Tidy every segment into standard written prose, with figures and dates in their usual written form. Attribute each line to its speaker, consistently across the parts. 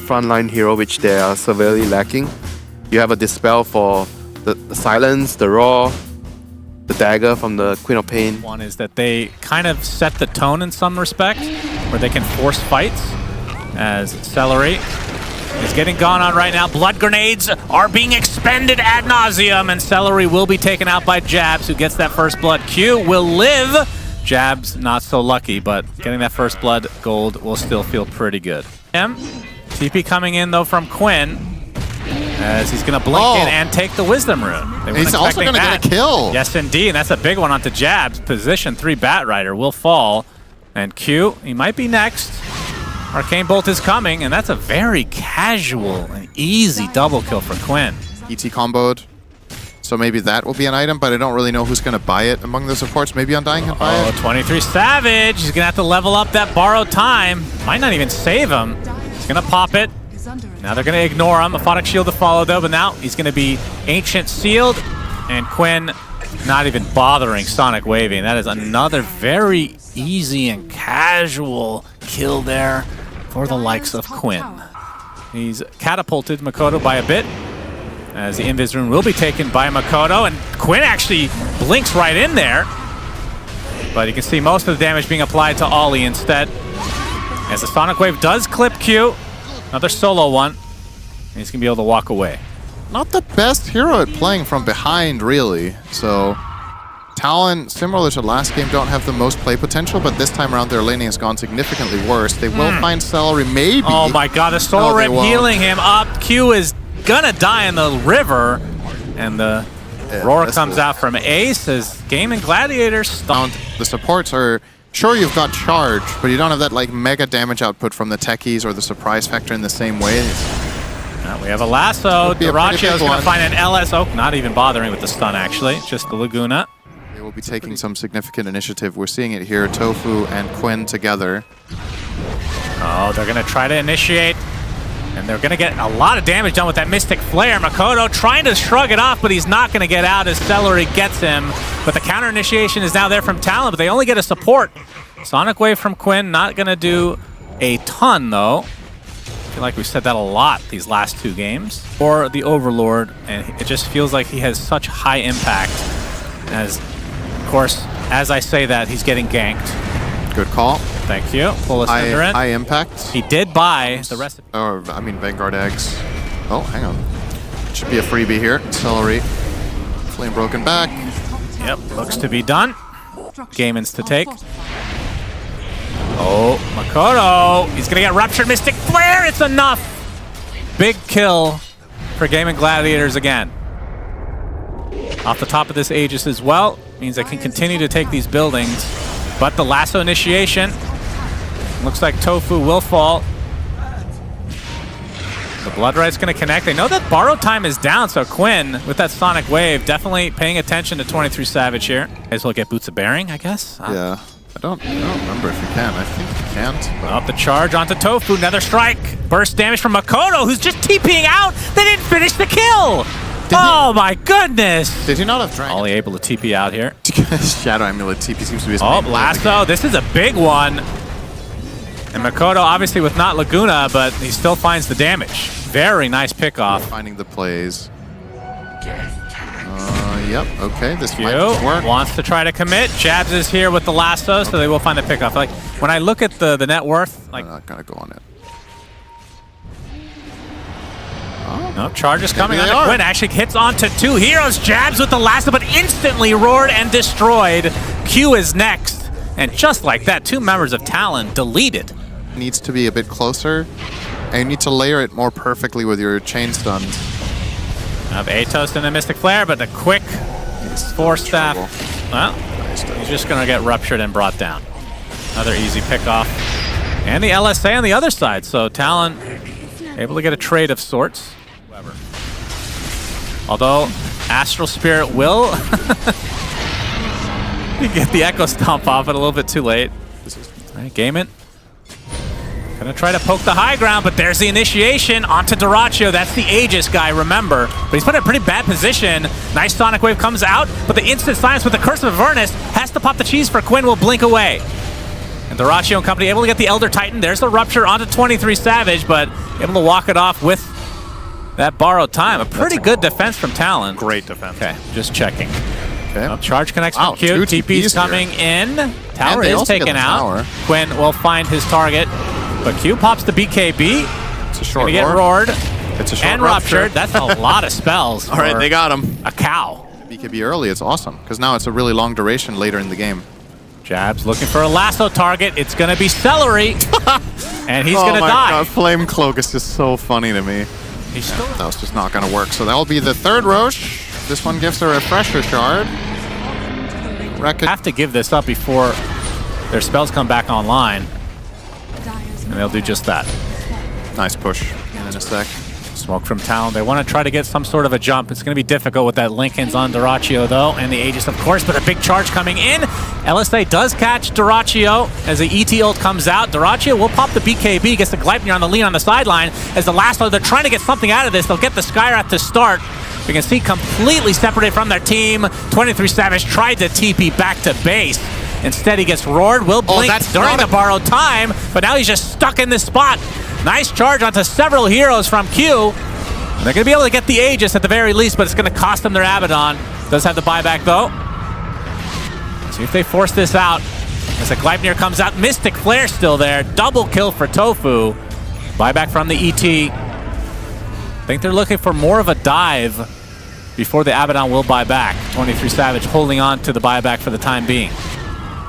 Speaker 1: frontline hero, which they are severely lacking. You have a Dispel for the Silence, the Raw, the Dagger from the Queen of Pain.
Speaker 2: One is that they kind of set the tone in some respect, where they can force fights, as Celery is getting gone on right now. Blood grenades are being expended ad nauseum, and Celery will be taken out by Jabs, who gets that first blood. Q will live. Jabs not so lucky, but getting that first blood gold will still feel pretty good. TP coming in though from Quinn, as he's going to blink in and take the Wisdom Rune.
Speaker 3: He's also going to get a kill.
Speaker 2: Yes, indeed. And that's a big one onto Jabs. Position 3 Bat Rider will fall. And Q, he might be next. Arcane Bolt is coming, and that's a very casual and easy double kill for Quinn.
Speaker 3: ET comboed. So maybe that will be an item, but I don't really know who's going to buy it among the supports. Maybe Undying can buy it.
Speaker 2: 23 Savage. He's going to have to level up that borrowed time. Might not even save him. He's going to pop it. Now they're going to ignore him. Aphotic Shield to follow though, but now he's going to be Ancient Sealed, and Quinn not even bothering Sonic Waving. That is another very easy and casual kill there for the likes of Quinn. He's catapulted Makoto by a bit, as the Invis Rune will be taken by Makoto, and Quinn actually blinks right in there. But you can see most of the damage being applied to Ollie instead, as the Sonic Wave does clip Q. Another solo one, and he's going to be able to walk away.
Speaker 3: Not the best hero at playing from behind, really. So, Talon, similar to last game, don't have the most play potential, but this time around their laning has gone significantly worse. They will find Celery, maybe.
Speaker 2: Oh my god, the Soul Rip healing him up. Q is going to die in the river, and the roar comes out from Ace as Gaimin Gladiators stunned.
Speaker 3: The supports are... Sure, you've got charge, but you don't have that like mega damage output from the techies or the surprise factor in the same way.
Speaker 2: We have a lasso. Duracio is going to find an LS. Oh, not even bothering with the stun, actually. Just the Laguna.
Speaker 3: They will be taking some significant initiative. We're seeing it here. Tofu and Quinn together.
Speaker 2: Oh, they're going to try to initiate. And they're going to get a lot of damage done with that Mystic Flare. Makoto trying to shrug it off, but he's not going to get out as Celery gets him. But the counter initiation is now there from Talon, but they only get a support. Sonic Wave from Quinn, not going to do a ton, though. I feel like we've said that a lot these last 2 games. Or the Overlord, and it just feels like he has such high impact. As, of course, as I say that, he's getting ganked.
Speaker 3: Good call.
Speaker 2: Thank you. Pull a Synderen.
Speaker 3: High impact.
Speaker 2: He did buy the recipe.
Speaker 3: Or, I mean, Vanguard eggs. Oh, hang on. Should be a freebie here. Celery. Flame broken back.
Speaker 2: Yep, looks to be done. Gaimin's to take. Oh, Makoto. He's going to get Ruptured Mystic Flare. It's enough. Big kill for Gaimin Gladiators again. Off the top of this Aegis as well. Means they can continue to take these buildings. But the lasso initiation. Looks like Tofu will fall. The Blood Right's going to connect. They know that borrow time is down, so Quinn, with that Sonic Wave, definitely paying attention to 23 Savage here. As well get Boots of Bearing, I guess.
Speaker 3: Yeah. I don't remember if you can. I think you can't.
Speaker 2: Up the charge onto Tofu. Nether Strike. Burst damage from Makoto, who's just TPing out. They didn't finish the kill. Oh my goodness!
Speaker 3: Did he not have Dragon?
Speaker 2: Ollie able to TP out here.
Speaker 3: Shadow Amulet TP seems to be his
Speaker 2: Oh,
Speaker 3: main
Speaker 2: lasso. This is a big one. And Makoto obviously with not Laguna, but he still finds the damage. Very nice pickoff.
Speaker 3: Finding the plays. Yep, okay, this might work.
Speaker 2: Wants to try to commit. Jabs is here with the lasso, so they will find the pickoff. Like, when I look at the net worth, like...
Speaker 3: I'm not gonna go on it.
Speaker 2: No, charge is coming on Quinn. Actually hits onto 2 heroes. Jabs with the lasso, but instantly roared and destroyed. Q is next. And just like that, 2 members of Talon deleted.
Speaker 3: Needs to be a bit closer. And you need to layer it more perfectly with your chain stuns.
Speaker 2: Of Atos and a Mystic Flare, but the quick Force Staff. Well, he's just going to get ruptured and brought down. Another easy pickoff. And the LSA on the other side. So Talon able to get a trade of sorts. Although Astral Spirit will get the Echo Stomp off it a little bit too late. All right, Gaimin. Gonna try to poke the high ground, but there's the initiation onto Duracio. That's the Aegis guy, remember. But he's put in a pretty bad position. Nice Sonic Wave comes out, but the instant silence with the Curse of Avernus has to pop the cheese for Quinn, will blink away. And Dyrachyo and company able to get the Elder Titan. There's the Rupture onto 23 Savage, but able to walk it off with that borrowed time. A pretty good defense from Talon.
Speaker 3: Great defense.
Speaker 2: Okay, just checking.
Speaker 3: Okay.
Speaker 2: Charge connects
Speaker 3: Wow,
Speaker 2: from Q.
Speaker 3: two
Speaker 2: TP's
Speaker 3: TPs
Speaker 2: coming in. Tower
Speaker 3: they
Speaker 2: is
Speaker 3: also get
Speaker 2: taken
Speaker 3: the
Speaker 2: out.
Speaker 3: tower.
Speaker 2: Quinn will find his target, but Q pops the BKB.
Speaker 3: It's a short
Speaker 2: Gonna get
Speaker 3: roar.
Speaker 2: roared
Speaker 3: It's a short
Speaker 2: and
Speaker 3: rupture.
Speaker 2: ruptured. That's a lot of spells.
Speaker 3: All right,
Speaker 2: for
Speaker 3: they got him.
Speaker 2: a cow.
Speaker 3: BKB early, it's awesome, because now it's a really long duration later in the game.
Speaker 2: Jabs looking for a lasso target. It's going to be Celery, and he's
Speaker 3: Oh
Speaker 2: going to
Speaker 3: my
Speaker 2: die.
Speaker 3: God, Flame Cloak is just so funny to me.
Speaker 2: He's still
Speaker 3: That was just not going to work. So that'll be the third Roche. This one gives a refresher shard.
Speaker 2: have to give this up before their spells come back online, and they'll do just that.
Speaker 3: Nice push in a sec.
Speaker 2: Smoke from Talon. They want to try to get some sort of a jump. It's going to be difficult with that Linken's on Dyrachyo, though, and the Aegis, of course, but a big charge coming in. LSA does catch Dyrachyo as the ET ult comes out. Dyrachyo will pop the BKB, gets the Gleipnir on the lean on the sideline. As the last one, they're trying to get something out of this. They'll get the Skywrath to start. We can see completely separated from their team. 23 Savage tried to TP back to base. Instead, he gets roared. Will blink during the borrowed time, but now he's just stuck in this spot. Nice charge onto several heroes from Q. They're going to be able to get the Aegis at the very least, but it's going to cost them their Abaddon. Does have the buyback, though. See if they force this out. As the Gleipnir comes out, Mystic Flare still there. Double kill for Tofu. Buyback from the ET. I think they're looking for more of a dive before the Abaddon will buy back. 23 Savage holding on to the buyback for the time being.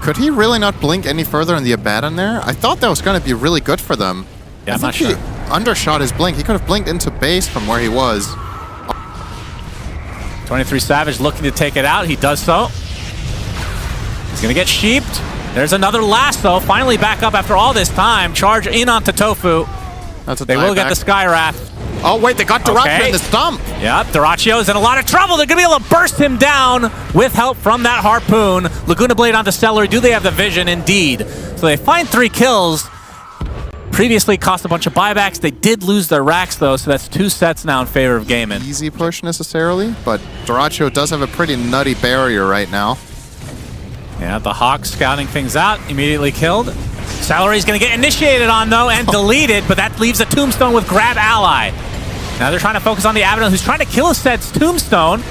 Speaker 3: Could he really not blink any further in the Abaddon there? I thought that was going to be really good for them.
Speaker 2: Yeah, I'm
Speaker 3: I
Speaker 2: not
Speaker 3: think
Speaker 2: sure.
Speaker 3: he undershot his blink. He could have blinked into base from where he was.
Speaker 2: 23 Savage looking to take it out. He does so. He's going to get sheeped. There's another lasso. Finally back up after all this time. Charge in onto Tofu.
Speaker 3: That's a
Speaker 2: They will get the Skywrath.
Speaker 3: Oh, wait, they got Dyrachyo
Speaker 2: Okay.
Speaker 3: in the stump.
Speaker 2: Yep, Dyrachyo's in a lot of trouble. They're going to be able to burst him down with help from that Harpoon. Laguna Blade onto Celery. Do they have the vision? Indeed. So they find 3 kills. Previously cost a bunch of buybacks. They did lose their racks, though, so that's 2 sets now in favor of Gaimin.
Speaker 3: Easy push necessarily, but Dyrachyo does have a pretty nutty barrier right now.
Speaker 2: Yeah, the Hawk scouting things out. Immediately killed. Celery's going to get initiated on, though, and deleted, but that leaves a Tombstone with Grab Ally. Now they're trying to focus on the Abaddon, who's trying to kill Sed's Tombstone.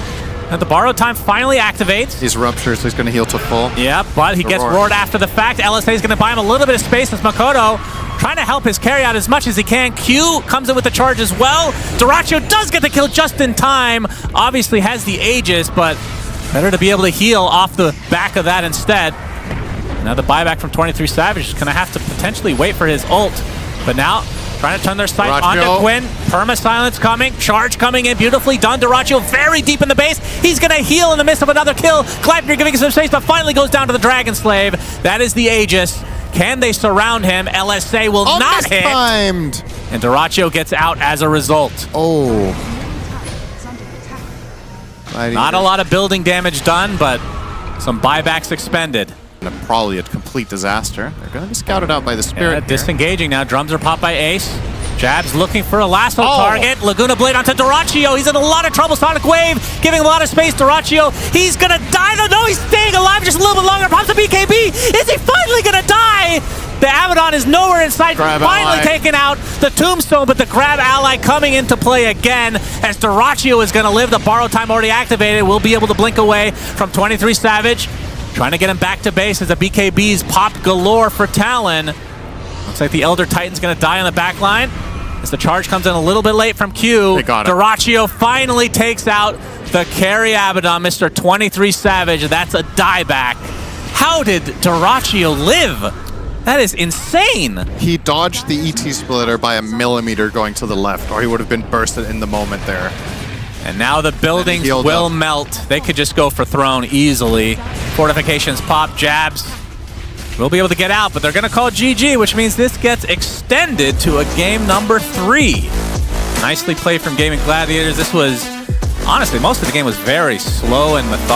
Speaker 2: And the borrowed time finally activates.
Speaker 3: He's ruptured, so he's going to heal to full.
Speaker 2: Yeah, but he gets roared after the fact. LSA is going to buy him a little bit of space as Makoto trying to help his carry out as much as he can. Q comes in with the charge as well. Dyrachyo does get the kill just in time. Obviously has the Aegis, but better to be able to heal off the back of that instead. Now the buyback from 23 Savage is going to have to potentially wait for his ult. But now trying to turn their sight onto Quinn. Perma-silence coming. Charge coming in. Beautifully done. Dyrachyo very deep in the base. He's going to heal in the midst of another kill. Gleipnir giving some space, but finally goes down to the Dragon Slave. That is the Aegis. Can they surround him? LSA will not hit. And Dyrachyo gets out as a result.
Speaker 3: Oh.
Speaker 2: Not a lot of building damage done, but some buybacks expended.
Speaker 3: Probably a complete disaster. They're going to be scouted out by the Spirit.
Speaker 2: Yeah, disengaging now. Drums are popped by Ace. Jabs looking for a lasso target. Laguna Blade onto Dyrachyo. He's in a lot of trouble. Sonic Wave giving him a lot of space. Dyrachyo, he's going to die. No, he's staying alive just a little bit longer. Pops the BKB. Is he finally going to die? The Abaddon is nowhere in sight. Finally taking out the Tombstone, but the Grab Ally coming into play again as Dyrachyo is going to live. The borrow time already activated. We'll be able to blink away from 23 Savage. Trying to get him back to base as the BKBs pop galore for Talon. Looks like the Elder Titan's going to die on the back line. As the charge comes in a little bit late from Q.
Speaker 3: They got him.
Speaker 2: Dyrachyo finally takes out the carry Abaddon, Mr. 23 Savage. That's a dieback. How did Dyrachyo live? That is insane.
Speaker 3: He dodged the ET splitter by a millimeter going to the left, or he would have been bursted in the moment there.
Speaker 2: And now the buildings will melt. They could just go for throne easily. Fortifications pop, Jabs will be able to get out, but they're going to call GG, which means this gets extended to a game number 3. Nicely played from Gaimin Gladiators. This was, honestly, most of the game was very slow and methodical.